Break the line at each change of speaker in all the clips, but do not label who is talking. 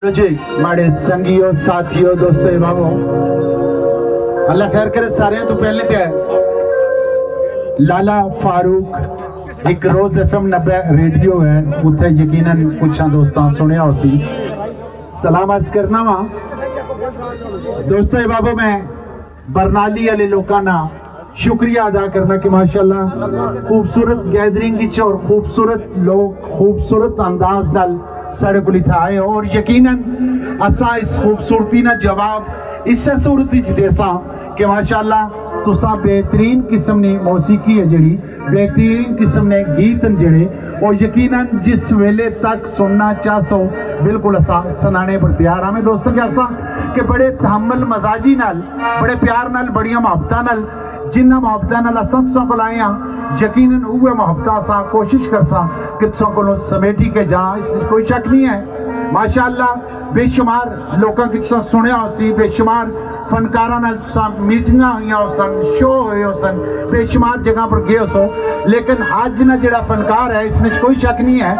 जी माड़े संगियों साथियों दोस्तों भावों अल्लाह खैर करे सारे तो पहले तो लाला फारूक एक रोज FM 90 रेडियो है उत्थे यकीनन कुछ दोस्तों सुनिया उसी सलाम अर्ज करना वा दोस्तों बाबू मैं बरनाली वाले लोगों ना शुक्रिया अदा करना कि माशाल्लाह खूबसूरत गैदरिंग और खूबसूरत लोग खूबसूरत अंदाज नाल साढ़े को लिखा है और यकीनन असा इस खूबसूरती ना जवाब इससे सूरत देसा कि माशाल्लाह तुसा बेहतरीन किस्म की मौसीकी है जड़ी बेहतरीन किस्म ने गीत जड़े और यकीनन जिस वेले तक सुनना चाहो बिल्कुल असा सुनाने पर तैयार हमें दोस्तों क्या असा कि बड़े तहम्मुल मजाजी नाल बड़े प्यार नाल बड़िया मोहब्बतां नाल जिन्ना मोहब्बतां नाल असां तुसां कोल आए हां यकीनन उहे मोहब्बतां असां कोशिश करसां कि तुसां कोलों समेटी के जा इसमें कोई शक नहीं है माशाअल्लाह बेशुमार लोगों की तुसां सुनिया होसी बेशुमार फनकारां नाल तुसां मीटिंगां होईयां होसन शो होए होसन बेशुमार जगह पर गए हो लेकिन अज ना जिहड़ा फनकार है इसमें कोई शक नहीं है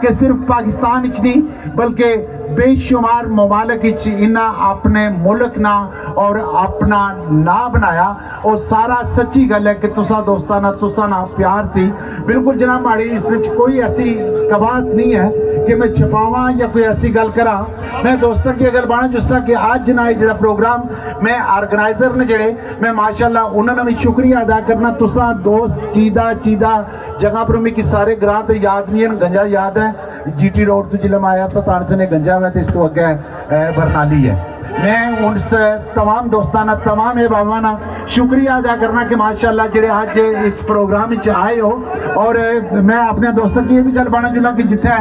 कि सिर्फ पाकिस्तान विच नहीं बल्कि बेशुमार ममालिक इन्हें अपने मुल्क ना और अपना ना बनाया और सारा सच्ची गल है कि तुसा दोस्ताना तुसा ना प्यार सी बिल्कुल जनाब माड़ी इस कोई ऐसी कवास नहीं है कि मैं छपावा या कोई ऐसी गल करा मैं दोस्तों की गल बना जिसका कि आज ना जो प्रोग्राम मैं ऑर्गेनाइजर ने जड़े मैं माशाल्लाह उन्होंने भी शुक्रिया अदा करना तुसा दोस्त चीदा चीदा जगह पर मिगी सारे ग्रां तो याद नहीं है गंजा याद है GT रोड तो जिले में आया सतान से ने गंजा में तो इस तो अगे बरनाली है मैं उन तमाम दोस्ताना तमाम बाबाना शुक्रिया अदा करना कि माशाल्लाह जेडे आज इस प्रोग्राम में आए हो और मैं अपने दोस्तों की ये भी गल बना जुला कि जिथे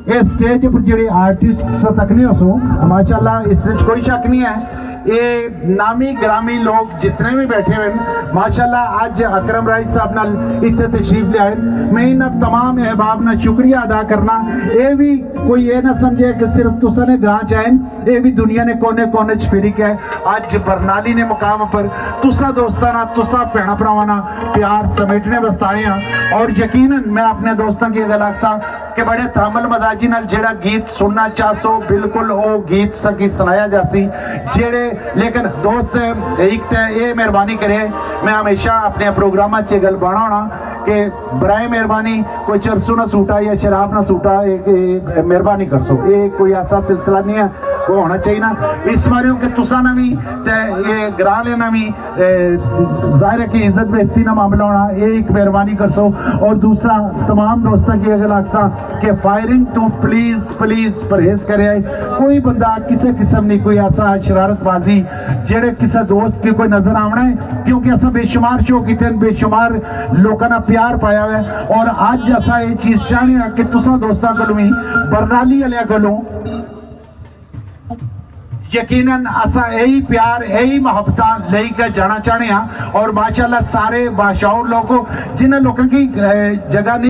ये स्टेज पर जेडे आर्टिस्ट तकने हो सो माशाल्लाह इस कोई शक नहीं है ये नामी ग्रामी लोग जितने भी बैठे हुए माशाल्लाह आज अकरम राय साहब नाल इत्थे तशरीफ ले आए मैं इन तमाम अहबाब ना शुक्रिया अदा करना ये भी कोई ये ना समझे कि सिर्फ तुसा ने गां चाहन ये भी दुनिया ने कोने कोने च फिरी के आज बरनाली ने मुकाम पर तुसा दोस्ताना तुसा भैणा भरावां प्यार समेटने वास्ते आए हैं और यकीनन मैं अपने दोस्तों की गल आखसा कि बड़े तहम्मुल मजाजी नाल जेड़ा गीत सुनना चाहो बिल्कुल वो गीत सकी सुनाया जासी जेड़े लेकिन दोस्त एक तो ये मेहरबानी करे मैं हमेशा अपने प्रोग्राम च गल बना होना कि बराए मेहरबानी कोई चरसू ना सूटा या शराब ना सूटा मेहरबानी कर सो ये कोई ऐसा सिलसिला नहीं है वो होना चाहिए ना इस बारे कि तुसा ना भी ये ग्रां लेना भी जाहिर है कि इज्जत बेइज्जती ना मामला होना ये एक मेहरबानी कर सो और दूसरा तमाम दोस्तों की अगर आखसा कि फायरिंग तो प्लीज प्लीज परहेज करे कोई बंदा किसी किस्म नहीं कोई ऐसा शरारतबाजी जेड़े किसी दोस्त के कोई नजर आवना है क्योंकि असा बेशुमार शो किते बेशुमार लोगों ने प्यार पाया है और अज असा ये चीज चाहने कि तुसा दोस्तों को भी बरनाली वाले को यकीनन असा यही प्यार यही मोहब्बत लेकर जाना चाहते हैं और माशाल्लाह सारे बाशाउर लोगों जिन्हें लोगों की जगह नहीं